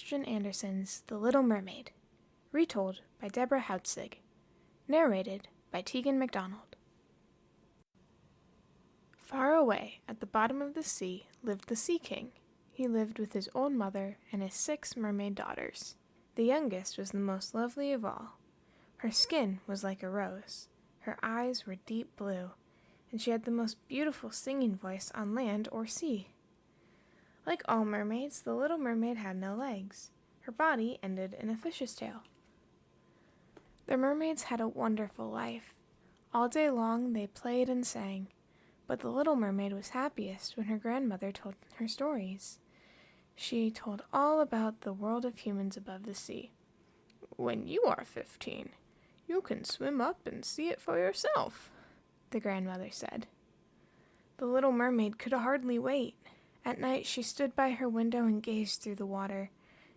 Christian Andersen's The Little Mermaid, retold by Deborah Hautzig, narrated by Tegan McDonald. Far away at the bottom of the sea lived the Sea King. He lived with his old mother and his 6 mermaid daughters. The youngest was the most lovely of all. Her skin was like a rose, her eyes were deep blue, and she had the most beautiful singing voice on land or sea. Like all mermaids, the little mermaid had no legs. Her body ended in a fish's tail. The mermaids had a wonderful life. All day long they played and sang, but the little mermaid was happiest when her grandmother told her stories. She told all about the world of humans above the sea. "When you are 15, you can swim up and see it for yourself," the grandmother said. The little mermaid could hardly wait. At night she stood by her window and gazed through the water.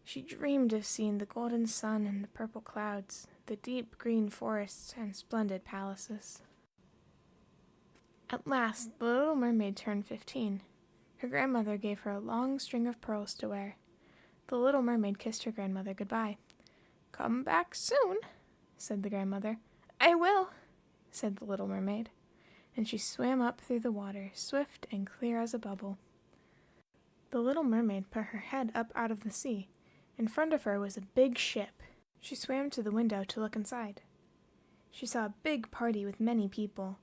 She dreamed of seeing the golden sun and the purple clouds, the deep green forests and splendid palaces. At last the little mermaid turned 15. Her grandmother gave her a long string of pearls to wear. The little mermaid kissed her grandmother goodbye. "Come back soon," said the grandmother. "I will," said the little mermaid, and she swam up through the water, swift and clear as a bubble. The little mermaid put her head up out of the sea. In front of her was a big ship. She swam to the window to look inside. She saw a big party with many people.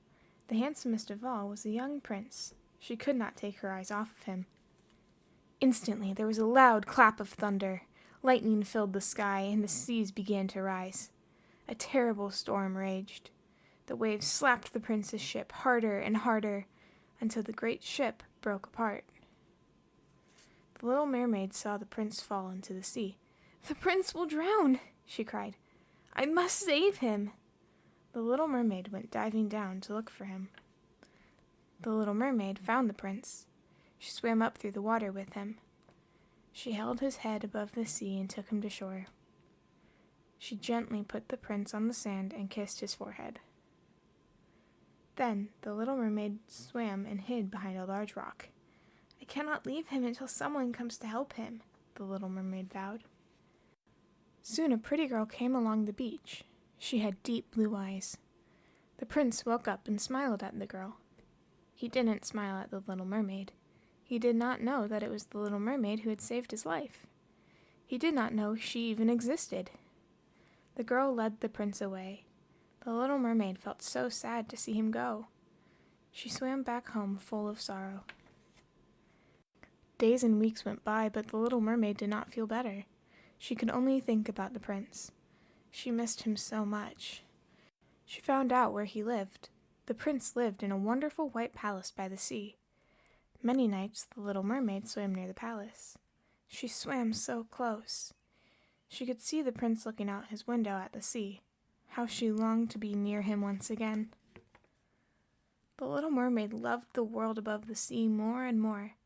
The handsomest of all was a young prince. She could not take her eyes off of him. Instantly there was a loud clap of thunder. Lightning filled the sky, and the seas began to rise. A terrible storm raged. The waves slapped the prince's ship harder and harder, until the great ship broke apart. The little mermaid saw the prince fall into the sea. "The prince will drown," she cried. "I must save him." The little mermaid went diving down to look for him. The little mermaid found the prince. She swam up through the water with him. She held his head above the sea and took him to shore. She gently put the prince on the sand and kissed his forehead. Then the little mermaid swam and hid behind a large rock. "I cannot leave him until someone comes to help him," the little mermaid vowed. Soon a pretty girl came along the beach. She had deep blue eyes. The prince woke up and smiled at the girl. He didn't smile at the little mermaid. He did not know that it was the little mermaid who had saved his life. He did not know she even existed. The girl led the prince away. The little mermaid felt so sad to see him go. She swam back home full of sorrow. Days and weeks went by, but the little mermaid did not feel better. She could only think about the prince. She missed him so much. She found out where he lived. The prince lived in a wonderful white palace by the sea. Many nights the little mermaid swam near the palace. She swam so close. She could see the prince looking out his window at the sea. How she longed to be near him once again. The little mermaid loved the world above the sea more and more.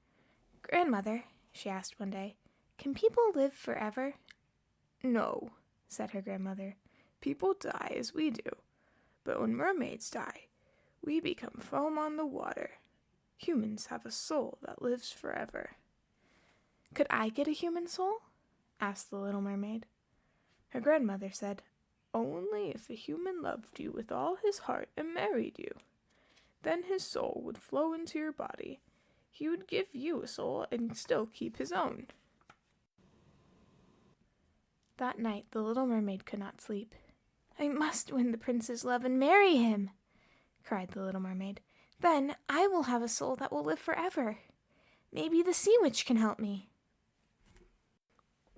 "Grandmother," she asked one day, "can people live forever?" "No," said her grandmother. "People die as we do. But when mermaids die, we become foam on the water. Humans have a soul that lives forever." "Could I get a human soul?" asked the little mermaid. Her grandmother said, "Only if a human loved you with all his heart and married you. Then his soul would flow into your body. He would give you a soul and still keep his own." That night the little mermaid could not sleep. "I must win the prince's love and marry him," cried the little mermaid. "Then I will have a soul that will live forever. Maybe the sea witch can help me."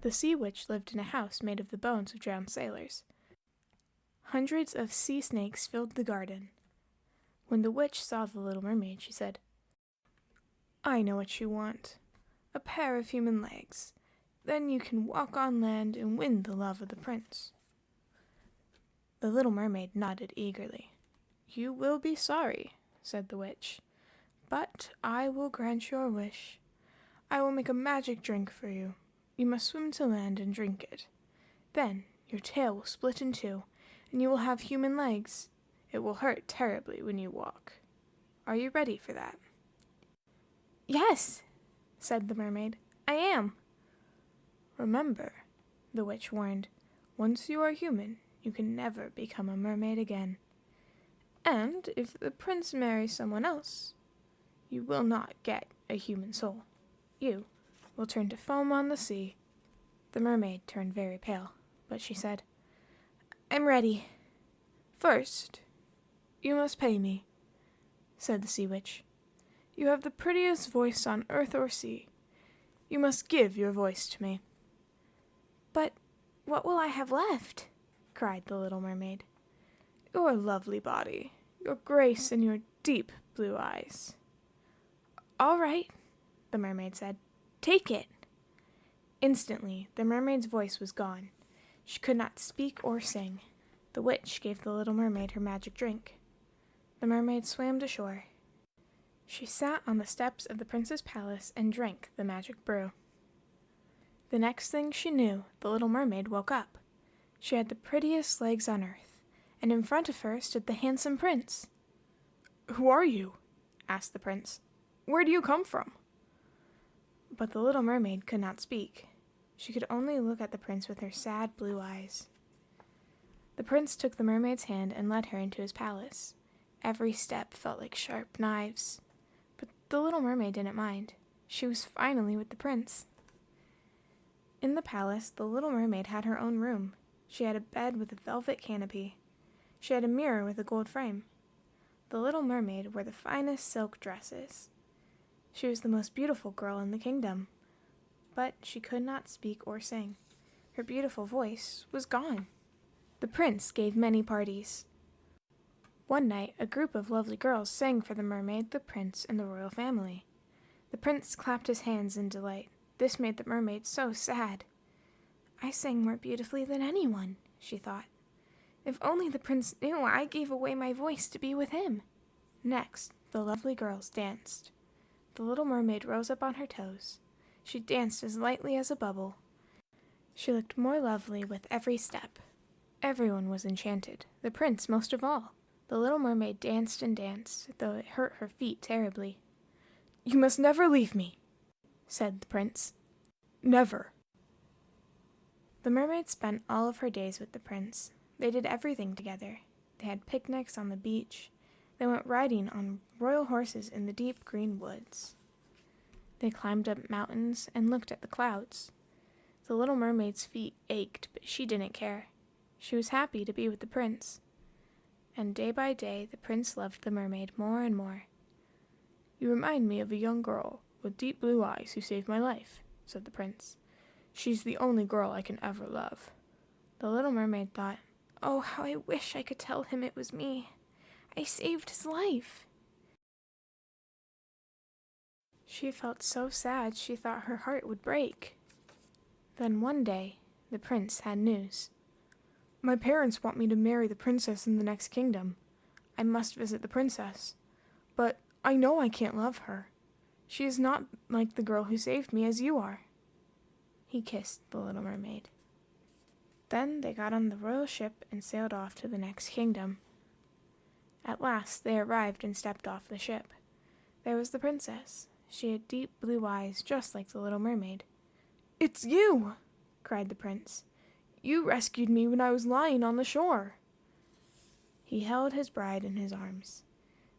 The sea witch lived in a house made of the bones of drowned sailors. Hundreds of sea snakes filled the garden. When the witch saw the little mermaid, she said, "I know what you want. A pair of human legs. Then you can walk on land and win the love of the prince." The little mermaid nodded eagerly. "You will be sorry," said the witch, "but I will grant your wish. I will make a magic drink for you. You must swim to land and drink it. Then your tail will split in two, and you will have human legs. It will hurt terribly when you walk. Are you ready for that?" "Yes," said the mermaid. "I am." "Remember," the witch warned, "once you are human, you can never become a mermaid again. And if the prince marries someone else, you will not get a human soul. You will turn to foam on the sea." The mermaid turned very pale, but she said, "I'm ready." "First, you must pay me," said the sea witch. "You have the prettiest voice on earth or sea. You must give your voice to me." "But what will I have left?" cried the little mermaid. "Your lovely body, your grace, and your deep blue eyes." "All right," the mermaid said. "Take it." Instantly, the mermaid's voice was gone. She could not speak or sing. The witch gave the little mermaid her magic drink. The mermaid swam to shore. She sat on the steps of the prince's palace and drank the magic brew. The next thing she knew, the little mermaid woke up. She had the prettiest legs on earth, and in front of her stood the handsome prince. "Who are you?" asked the prince. "Where do you come from?" But the little mermaid could not speak. She could only look at the prince with her sad blue eyes. The prince took the mermaid's hand and led her into his palace. Every step felt like sharp knives. But the little mermaid didn't mind. She was finally with the prince. In the palace, the little mermaid had her own room. She had a bed with a velvet canopy. She had a mirror with a gold frame. The little mermaid wore the finest silk dresses. She was the most beautiful girl in the kingdom. But she could not speak or sing. Her beautiful voice was gone. The prince gave many parties. One night, a group of lovely girls sang for the mermaid, the prince, and the royal family. The prince clapped his hands in delight. This made the mermaid so sad. "I sang more beautifully than anyone," she thought. "If only the prince knew I gave away my voice to be with him." Next, the lovely girls danced. The little mermaid rose up on her toes. She danced as lightly as a bubble. She looked more lovely with every step. Everyone was enchanted, the prince most of all. The little mermaid danced and danced, though it hurt her feet terribly. "You must never leave me," said the prince. "Never." The mermaid spent all of her days with the prince. They did everything together. They had picnics on the beach. They went riding on royal horses in the deep green woods. They climbed up mountains and looked at the clouds. The little mermaid's feet ached, but she didn't care. She was happy to be with the prince. And day by day, the prince loved the mermaid more and more. "You remind me of a young girl with deep blue eyes who saved my life," said the prince. "She's the only girl I can ever love." The little mermaid thought, "Oh, how I wish I could tell him it was me. I saved his life." She felt so sad she thought her heart would break. Then one day, the prince had news. "My parents want me to marry the princess in the next kingdom. I must visit the princess. But I know I can't love her. She is not like the girl who saved me as you are." He kissed the little mermaid. Then they got on the royal ship and sailed off to the next kingdom. At last they arrived and stepped off the ship. There was the princess. She had deep blue eyes, just like the little mermaid. "It's you!" cried the prince. "You rescued me when I was lying on the shore." He held his bride in his arms.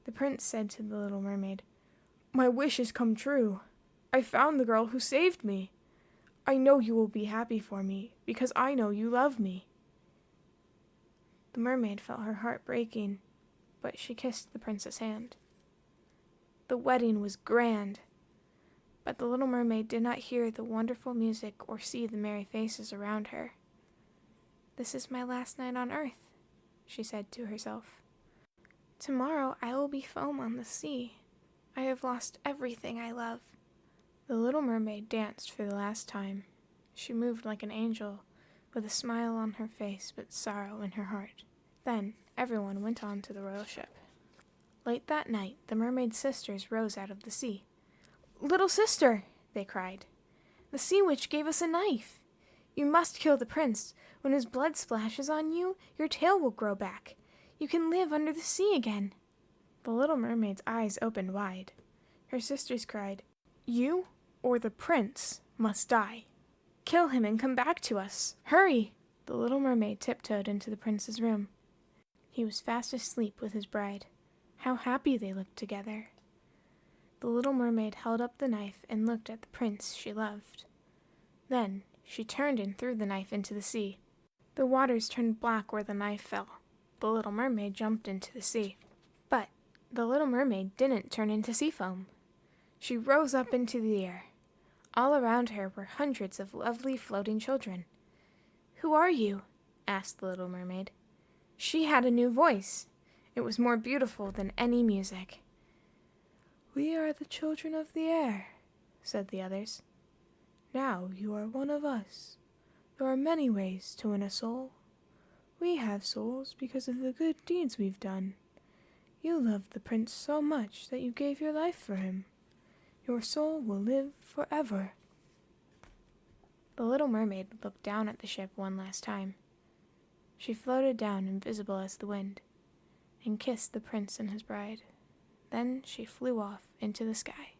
The prince said to the little mermaid, "My wish has come true. I found the girl who saved me. I know you will be happy for me, because I know you love me." The mermaid felt her heart breaking, but she kissed the prince's hand. The wedding was grand, but the little mermaid did not hear the wonderful music or see the merry faces around her. "This is my last night on earth," she said to herself. "Tomorrow I will be foam on the sea. I have lost everything I love." The little mermaid danced for the last time. She moved like an angel, with a smile on her face but sorrow in her heart. Then everyone went on to the royal ship. Late that night, the mermaid's sisters rose out of the sea. "Little sister," they cried, "the sea witch gave us a knife. You must kill the prince. When his blood splashes on you, your tail will grow back. You can live under the sea again." The little mermaid's eyes opened wide. Her sisters cried, "You or the prince must die." Kill him and come back to us. Hurry!" The little mermaid tiptoed into the prince's room. He was fast asleep with his bride. How happy they looked together. The little mermaid held up the knife and looked at the prince she loved. Then she turned and threw the knife into the sea. The waters turned black where the knife fell. The little mermaid jumped into the sea. But the little mermaid didn't turn into sea foam. She rose up into the air. All around her were hundreds of lovely floating children. "Who are you?" asked the little mermaid. She had a new voice. It was more beautiful than any music. "We are the children of the air," said the others. "Now you are one of us. There are many ways to win a soul. We have souls because of the good deeds we've done. You loved the prince so much that you gave your life for him. Your soul will live forever." The little mermaid looked down at the ship one last time. She floated down, invisible as the wind, and kissed the prince and his bride. Then she flew off into the sky.